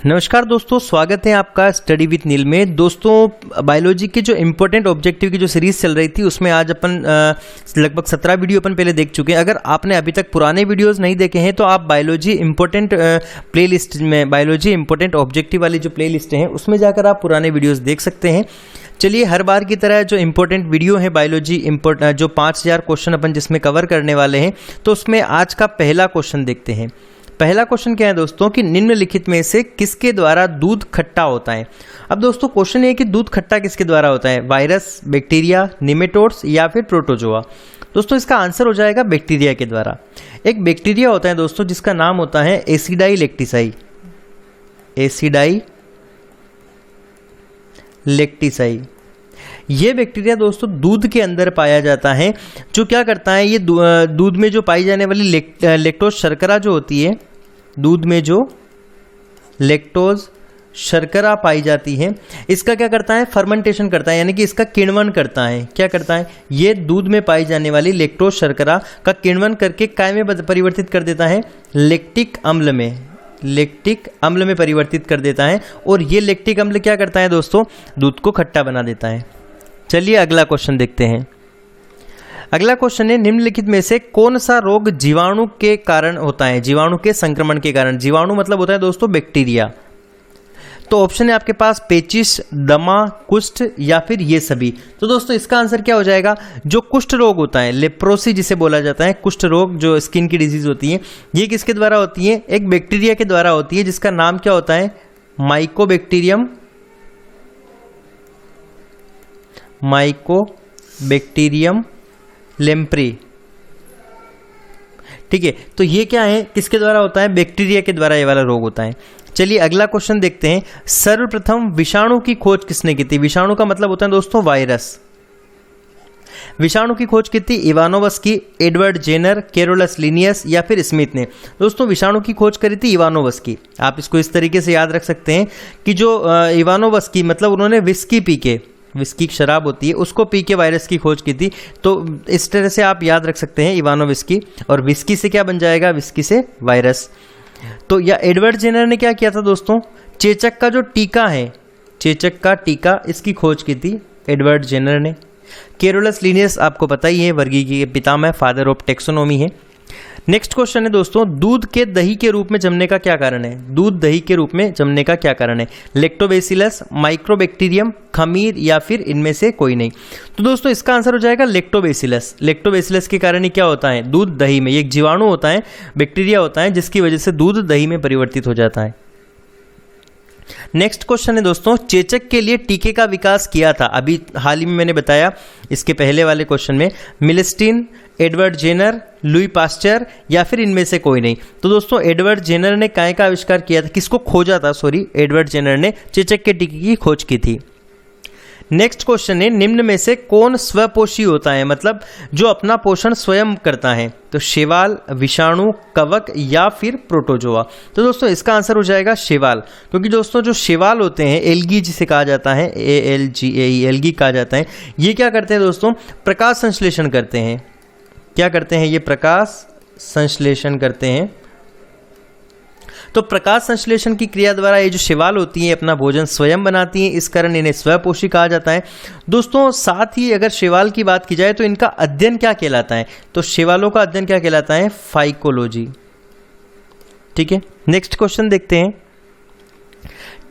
नमस्कार दोस्तों, स्वागत है आपका स्टडी विथ नील में। दोस्तों, बायोलॉजी के जो इम्पोर्टेंट ऑब्जेक्टिव की जो सीरीज चल रही थी उसमें आज अपन लगभग 17 वीडियो अपन पहले देख चुके हैं। अगर आपने अभी तक पुराने वीडियोस नहीं देखे हैं तो आप बायोलॉजी इम्पोर्टेंट प्लेलिस्ट में, बायोलॉजी इम्पोर्टेंट ऑब्जेक्टिव वाली जो प्लेलिस्ट है उसमें जाकर आप पुराने वीडियोज़ देख सकते हैं। चलिए, हर बार की तरह जो इम्पोर्टेंट वीडियो है बायोलॉजी जो 5000 क्वेश्चन अपन जिसमें कवर करने वाले हैं, तो उसमें आज का पहला क्वेश्चन देखते हैं। पहला क्वेश्चन क्या है दोस्तों कि निम्नलिखित में से किसके द्वारा दूध खट्टा होता है। अब दोस्तों क्वेश्चन ये है कि दूध खट्टा किसके द्वारा होता है, वायरस, बैक्टीरिया, निमेटोड्स या फिर प्रोटोजोआ। दोस्तों इसका आंसर हो जाएगा बैक्टीरिया के द्वारा। एक बैक्टीरिया होता है दोस्तों जिसका नाम होता है एसिडाइलेक्टिसाई। एसिडाइलेक्टिसाई ये बैक्टीरिया दोस्तों दूध के अंदर पाया जाता है। जो क्या करता है, ये दूध में जो पाई जाने वाली लैक्टोज शर्करा जो होती है, दूध में जो लैक्टोज शर्करा पाई जाती है, इसका क्या करता है, फर्मेंटेशन करता है, यानी कि इसका किण्वन करता है। क्या करता है, ये दूध में पाई जाने वाली लैक्टोज शर्करा का किण्वन करके काय में परिवर्तित कर देता है, लैक्टिक अम्ल में परिवर्तित कर देता है। और ये लैक्टिक अम्ल क्या करता है दोस्तों, दूध को खट्टा बना देता है। चलिए अगला क्वेश्चन देखते हैं। अगला क्वेश्चन है, निम्नलिखित में से कौन सा रोग जीवाणु के कारण होता है, जीवाणु के संक्रमण के कारण। जीवाणु मतलब होता है दोस्तों बैक्टीरिया। तो ऑप्शन है आपके पास पेचिश, दमा, कुष्ठ या फिर ये सभी। तो दोस्तों इसका आंसर क्या हो जाएगा, जो कुष्ठ रोग होता है, लेप्रोसी जिसे बोला जाता है, कुष्ठ रोग जो स्किन की डिजीज होती है, ये किसके द्वारा होती है, एक बैक्टीरिया के द्वारा होती है जिसका नाम क्या होता है, माइकोबैक्टीरियम लेम्प्री। ठीक है, तो ये क्या है, किसके द्वारा होता है, बैक्टीरिया के द्वारा ये वाला रोग होता है। चलिए अगला क्वेश्चन देखते हैं। सर्वप्रथम विषाणु की खोज किसने की थी। विषाणु का मतलब होता है दोस्तों वायरस। विषाणु की खोज की थी Ivanovsky, Edward Jenner, Carolus Linnaeus या फिर स्मिथ ने। दोस्तों विषाणु की खोज करी थी इवानोवस्की। आप इसको इस तरीके से याद रख सकते हैं कि जो इवानोवस्की मतलब उन्होंने विस्की पी के, विस्की शराब होती है उसको पी के वायरस की खोज की थी। तो इस तरह से आप याद रख सकते हैं इवानोविस्की, और विस्की से क्या बन जाएगा, विस्की से वायरस। तो या एडवर्ड जेनर ने क्या किया था दोस्तों, चेचक का जो टीका है, चेचक का टीका, इसकी खोज की थी एडवर्ड जेनर ने। कैरोलस लिनियस आपको पता ही है, वर्गीय के पितामह, फादर ऑफ टेक्सोनोमी है। नेक्स्ट क्वेश्चन है दोस्तों, दूध के दही के रूप में जमने का क्या कारण है। दूध दही के रूप में जमने का क्या कारण है, लैक्टोबैसिलस, माइक्रोबैक्टीरियम, खमीर या फिर इनमें से कोई नहीं। तो दोस्तों इसका आंसर हो जाएगा लैक्टोबैसिलस। लैक्टोबैसिलस के कारण ही क्या होता है, दूध दही में, एक जीवाणु होता है, बैक्टीरिया होता है जिसकी वजह से दूध दही में परिवर्तित हो जाता है। नेक्स्ट क्वेश्चन है दोस्तों, चेचक के लिए टीके का विकास किया था, अभी हाल ही में मैंने बताया इसके पहले वाले क्वेश्चन में, मिलेस्टीन, एडवर्ड जेनर, लुई पास्चर या फिर इनमें से कोई नहीं। तो दोस्तों एडवर्ड जेनर ने काय का आविष्कार किया था, किसको खोजा था, सॉरी, एडवर्ड जेनर ने चेचक के टीके की खोज की थी। नेक्स्ट क्वेश्चन है, निम्न में से कौन स्वपोषी होता है, मतलब जो अपना पोषण स्वयं करता है। तो शैवाल, विषाणु, कवक या फिर प्रोटोजोआ। तो दोस्तों इसका आंसर हो जाएगा शैवाल, क्योंकि दोस्तों जो शैवाल होते हैं, एल्गी जिसे कहा जाता है, ALGAE, एल्गी कहा जाता है, ये क्या करते हैं दोस्तों, प्रकाश संश्लेषण करते हैं। क्या करते हैं, ये प्रकाश संश्लेषण करते हैं। तो प्रकाश संश्लेषण की क्रिया द्वारा ये जो शैवाल होती है अपना भोजन स्वयं बनाती हैं, इस कारण इन्हें स्वपोषी कहा जाता है। दोस्तों साथ ही अगर शैवाल की बात की जाए तो इनका अध्ययन क्या कहलाता है, तो शैवालों का अध्ययन क्या कहलाता है, फाइकोलॉजी। ठीक है, नेक्स्ट क्वेश्चन देखते हैं।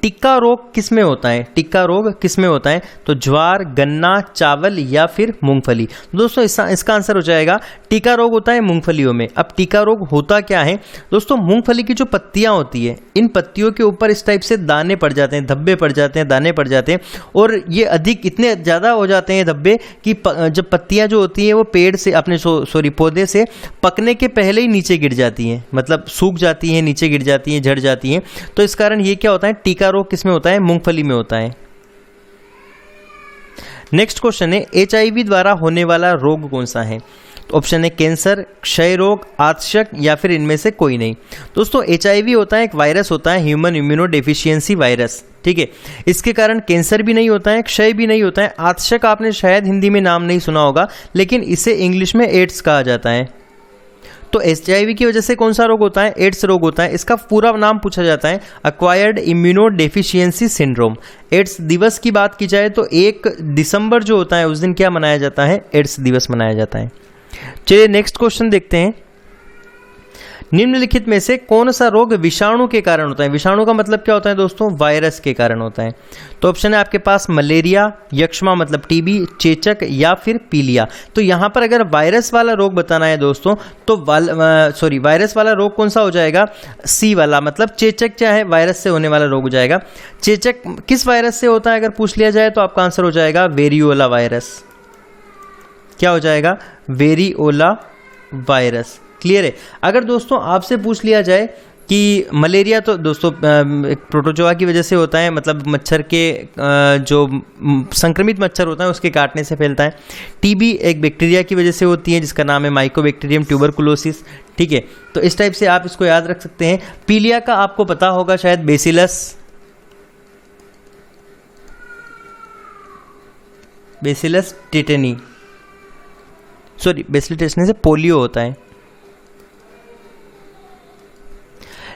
टिक्का रोग किसमें होता है, टिक्का रोग किसमें होता है, तो ज्वार, गन्ना, चावल या फिर मूंगफली। दोस्तों इसका आंसर हो जाएगा टिक्का रोग होता है मूंगफलियों में। अब टिक्का रोग होता क्या है दोस्तों, मूंगफली की जो पत्तियां होती है, इन पत्तियों के ऊपर इस टाइप से दाने पड़ जाते हैं, धब्बे पड़ जाते हैं, दाने पड़ जाते हैं, और ये अधिक इतने ज़्यादा हो जाते हैं धब्बे कि जब पत्तियां जो होती हैं वो पेड़ से अपने पौधे से पकने के पहले ही नीचे गिर जाती हैं, मतलब सूख जाती हैं, नीचे गिर जाती हैं, झड़ जाती हैं। तो इस कारण ये क्या होता है, टिक्का रोग किसमें होता है, मूंगफली में होता है। नेक्स्ट क्वेश्चन है, HIV द्वारा होने वाला रोग कौन सा है। तो ऑप्शन है कैंसर, क्षय रोग, आतशक या फिर इनमें से कोई नहीं। दोस्तों HIV होता है एक वायरस होता है, ह्यूमन इम्यूनो डेफिशिएंसी वायरस। ठीक है, इसके कारण कैंसर भी नहीं होता है, क्षय भी नहीं होता है। आतशक आपने शायद हिंदी में नाम नहीं सुना होगा, लेकिन इसे इंग्लिश में एड्स कहा जाता है। तो HIV की वजह से कौन सा रोग होता है? एड्स रोग होता है। इसका पूरा नाम पूछा जाता है एक्वायर्ड इम्यूनोडेफिशिएंसी सिंड्रोम। एड्स दिवस की बात की जाए तो 1 दिसंबर जो होता है उस दिन क्या मनाया जाता है? एड्स दिवस मनाया जाता है। चलिए नेक्स्ट क्वेश्चन देखते हैं। निम्नलिखित में से कौन सा रोग विषाणु के कारण होता है? विषाणु का मतलब क्या होता है दोस्तों? वायरस के कारण होता है। तो ऑप्शन है आपके पास मलेरिया, यक्ष्मा मतलब टीबी, चेचक या फिर पीलिया। तो यहां पर अगर वायरस वाला रोग बताना है दोस्तों तो वायरस वाला रोग कौन सा हो जाएगा? सी वाला, मतलब चेचक क्या है? वायरस से होने वाला रोग हो जाएगा। चेचक किस वायरस से होता है अगर पूछ लिया जाए तो आपका आंसर हो जाएगा वेरियोला वायरस। क्या हो जाएगा? Variola virus. क्लियर है? अगर दोस्तों आपसे पूछ लिया जाए कि मलेरिया, तो दोस्तों एक प्रोटोजोआ की वजह से होता है, मतलब मच्छर के जो संक्रमित मच्छर होता है उसके काटने से फैलता है। टीबी एक बैक्टीरिया की वजह से होती है जिसका नाम है माइकोबैक्टीरियम ट्यूबरकुलोसिस। ठीक है, तो इस टाइप से आप इसको याद रख सकते हैं। पीलिया का आपको पता होगा शायद, बेसिलस टेटनी, बेसिलस टेटनी से पोलियो होता है।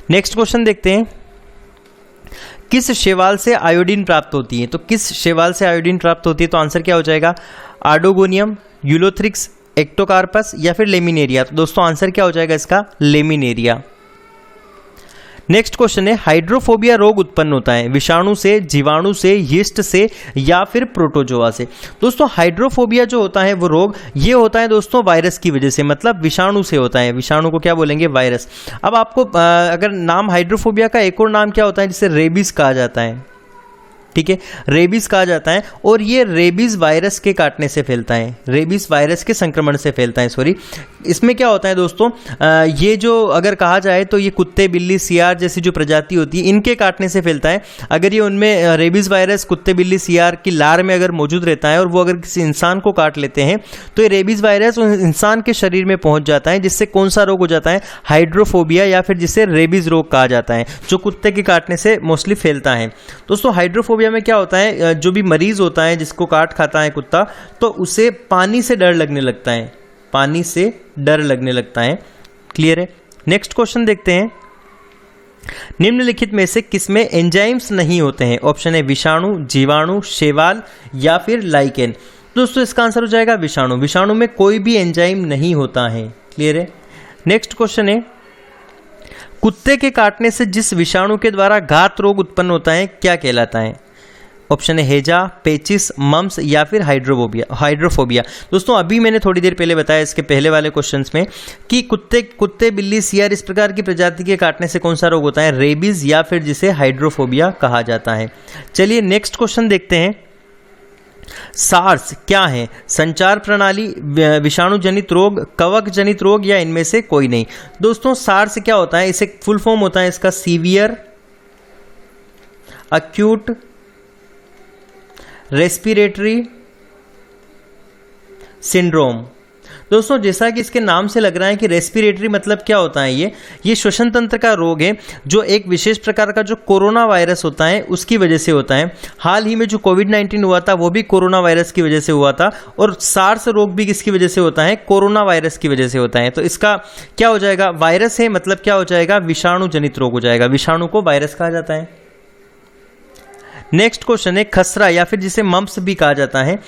नेक्स्ट क्वेश्चन देखते हैं। किस शैवाल से आयोडीन प्राप्त होती है? तो किस शैवाल से आयोडीन प्राप्त होती है? तो आंसर क्या हो जाएगा? आर्डोगोनियम, यूलोथ्रिक्स, एक्टोकार्पस या फिर लेमिनेरिया। तो दोस्तों आंसर क्या हो जाएगा इसका? लेमिनेरिया। नेक्स्ट क्वेश्चन है, हाइड्रोफोबिया रोग उत्पन्न होता है विषाणु से, जीवाणु से, यीस्ट से या फिर प्रोटोजोआ से? दोस्तों हाइड्रोफोबिया जो होता है वो रोग ये होता है दोस्तों वायरस की वजह से, मतलब विषाणु से होता है। विषाणु को क्या बोलेंगे? वायरस। अब आपको अगर नाम हाइड्रोफोबिया का एक और नाम क्या होता है जिसे रेबीज कहा जाता है? ठीक है, रेबीज कहा जाता है और ये रेबीज वायरस के काटने से फैलता है, रेबीज वायरस के संक्रमण से फैलता है। सॉरी, इसमें क्या होता है दोस्तों, ये जो अगर कहा जाए तो ये कुत्ते, बिल्ली, सियार जैसी जो प्रजाति होती है इनके काटने से फैलता है। अगर ये उनमें रेबीज वायरस कुत्ते, बिल्ली, सियार की लार में अगर मौजूद रहता है और वो अगर किसी इंसान को काट लेते हैं तो ये रेबीज वायरस उस इंसान के शरीर में पहुंच जाता है, जिससे कौन सा रोग हो जाता है? हाइड्रोफोबिया या फिर जिसे रेबीज रोग कहा जाता है, जो कुत्ते के काटने से मोस्टली फैलता है। दोस्तों हाइड्रोफोबिया में क्या होता है, जो भी मरीज होता है जिसको काट खाता है कुत्ता, तो उसे पानी से डर लगने लगता है, पानी से डर लगने लगता है। क्लियर है? नेक्स्ट क्वेश्चन देखते हैं। निम्नलिखित में से किसमें एंजाइम्स नहीं होते हैं? ऑप्शन है विषाणु, जीवाणु, शैवाल या फिर लाइकेन। दोस्तों इसका आंसर हो जाएगा विषाणु। विषाणु में कोई भी एंजाइम नहीं होता है। क्लियर है? नेक्स्ट क्वेश्चन है, कुत्ते के काटने से जिस विषाणु के द्वारा घात रोग उत्पन्न होता है क्या कहलाता है? ऑप्शन है हेजा, पेचिस, मम्स या फिर हाइड्रोफोबिया। दोस्तों अभी मैंने थोड़ी देर पहले बताया इसके पहले वाले क्वेश्चंस में कि कुत्ते, बिल्ली, सियार इस प्रकार की प्रजाति के काटने से कौन सा रोग होता है? रेबीज या फिर जिसे हाइड्रोफोबिया कहा जाता है। चलिए नेक्स्ट क्वेश्चन देखते हैं। सार्स क्या है? संचार प्रणाली, विषाणु जनित रोग, कवक जनित रोग या इनमें से कोई नहीं? दोस्तों सार्स क्या होता है? इसे फुल फॉर्म होता है इसका सीवियर अक्यूट रेस्पिरेटरी सिंड्रोम। दोस्तों जैसा कि इसके नाम से लग रहा है कि रेस्पिरेटरी मतलब क्या होता है, ये श्वसन तंत्र का रोग है जो एक विशेष प्रकार का जो कोरोना वायरस होता है उसकी वजह से होता है। हाल ही में जो कोविड-19 हुआ था वो भी कोरोना वायरस की वजह से हुआ था, और सार्स रोग भी किसकी वजह से होता है? कोरोना वायरस की वजह से होता है। तो इसका क्या हो जाएगा? वायरस है मतलब क्या हो जाएगा? विषाणु जनित रोग हो जाएगा। विषाणु को वायरस कहा जाता है। नेक्स्ट क्वेश्चन है, खसरा या फिर जिसे मम्प्स भी कहा जाता है।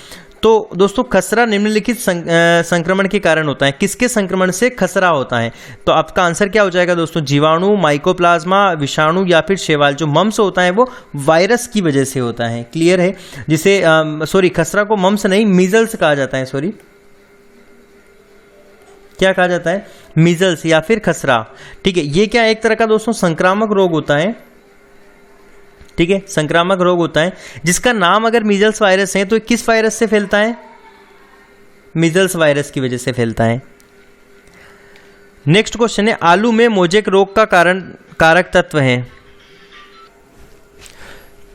तो दोस्तों खसरा निम्नलिखित संक्रमण के कारण होता है। किसके संक्रमण से खसरा होता है? तो आपका आंसर क्या हो जाएगा दोस्तों? जीवाणु, माइकोप्लाज्मा, विषाणु या फिर शैवाल। जो मम्प्स होता है वो वायरस की वजह से होता है। क्लियर है? जिसे खसरा को मम्प्स नहीं मीजल्स कहा जाता है। सॉरी, क्या कहा जाता है? मीजल्स या फिर खसरा। ठीक है, ये क्या एक तरह का दोस्तों संक्रामक रोग होता है। ठीक है, संक्रामक रोग होता है जिसका नाम अगर मीजल्स वायरस है तो किस वायरस से फैलता है? मीजल्स वायरस की वजह से फैलता है। नेक्स्ट क्वेश्चन है, आलू में मोजेक रोग का कारक तत्व है।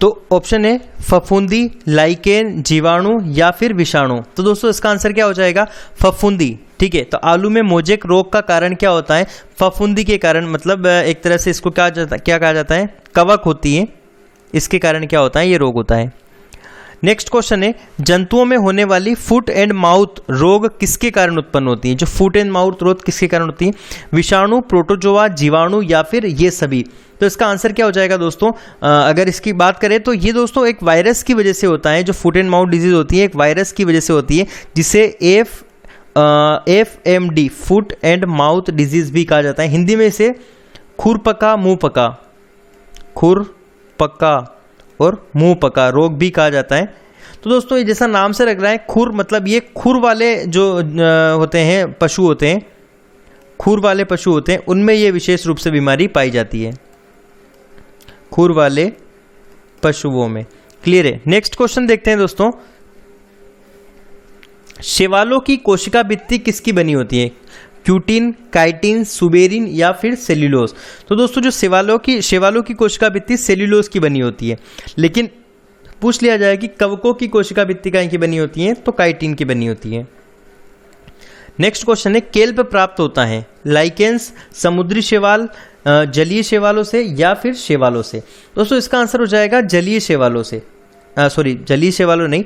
तो ऑप्शन है फफूंदी, लाइकेन, जीवाणु या फिर विषाणु। तो दोस्तों इसका आंसर क्या हो जाएगा? फफूंदी। ठीक है, तो आलू में मोजेक रोग का कारण क्या होता है? फफूंदी के कारण, मतलब एक तरह से इसको क्या कहा जाता है? कवक होती है, इसके कारण क्या होता है? ये रोग होता है। नेक्स्ट क्वेश्चन है, जंतुओं में होने वाली फुट एंड माउथ रोग किसके कारण उत्पन्न होती है? जो फुट एंड माउथ रोग किसके कारण होती है? विषाणु, प्रोटोजोआ, जीवाणु या फिर ये सभी? तो इसका आंसर क्या हो जाएगा दोस्तों? अगर इसकी बात करें तो ये दोस्तों एक वायरस की वजह से होता है। जो फुट एंड माउथ डिजीज होती है एक वायरस की वजह से होती है, जिसे FMD foot and mouth disease भी कहा जाता है। हिंदी में इसे खुरपका मुंह पका, खुरपका और मुंह पका रोग भी कहा जाता है। तो दोस्तों ये जैसा नाम से लग रहा है, खुर मतलब ये खुर वाले जो होते हैं पशु होते हैं, खुर वाले पशु होते हैं, उनमें ये विशेष रूप से बीमारी पाई जाती है, खुर वाले पशुओं में। क्लियर है? नेक्स्ट क्वेश्चन देखते हैं दोस्तों, शैवालों की कोशिका भित्ति किसकी बनी होती है? क्यूटिन, काइटिन, सुबेरिन या फिर सेल्यूलोज? तो दोस्तों जो शैवालों की कोशिका भित्ति सेल्यूलोज की बनी होती है, लेकिन पूछ लिया जाए कि कवकों की कोशिका भित्ति कहाँ की बनी होती है? तो काइटिन की बनी होती है। नेक्स्ट क्वेश्चन है, केल्प प्राप्त होता है लाइकेंस, समुद्री शैवाल, जलीय शैवालों से या फिर शैवालों से? दोस्तों इसका आंसर हो जाएगा जलीय शैवालों से, जलीय शैवालों नहीं,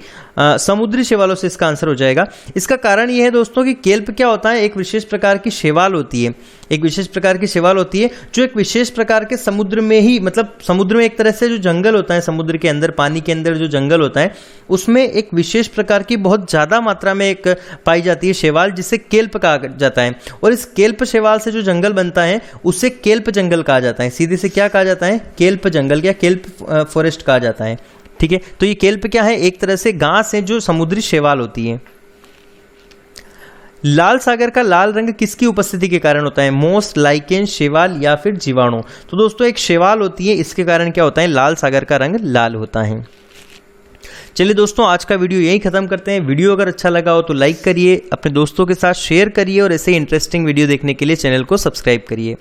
समुद्री शैवालों से इसका आंसर हो जाएगा। इसका कारण यह है दोस्तों कि केल्प क्या होता है, एक विशेष प्रकार की शैवाल होती है, एक विशेष प्रकार की शैवाल होती है जो एक विशेष प्रकार के समुद्र में ही, मतलब समुद्र में एक तरह से जो जंगल होता है, समुद्र के अंदर पानी के अंदर जो जंगल होता है उसमें एक विशेष प्रकार की बहुत ज़्यादा मात्रा में एक पाई जाती है शैवाल, जिसे केल्प कहा जाता है। और इस केल्प शैवाल से जो जंगल बनता है उसे केल्प जंगल कहा जाता है। सीधे से क्या कहा जाता है? केल्प जंगल या केल्प फॉरेस्ट कहा जाता है। ठीक है, तो ये केल्प क्या है? एक तरह से घास है जो समुद्री शैवाल होती है। लाल सागर का लाल रंग किसकी उपस्थिति के कारण होता है? मोस, लाइकेन, शैवाल या फिर जीवाणु? तो दोस्तों एक शैवाल होती है, इसके कारण क्या होता है? लाल सागर का रंग लाल होता है। चलिए दोस्तों आज का वीडियो यही खत्म करते हैं। वीडियो अगर अच्छा लगा हो तो लाइक करिए, अपने दोस्तों के साथ शेयर करिए और ऐसे इंटरेस्टिंग वीडियो देखने के लिए चैनल को सब्सक्राइब करिए।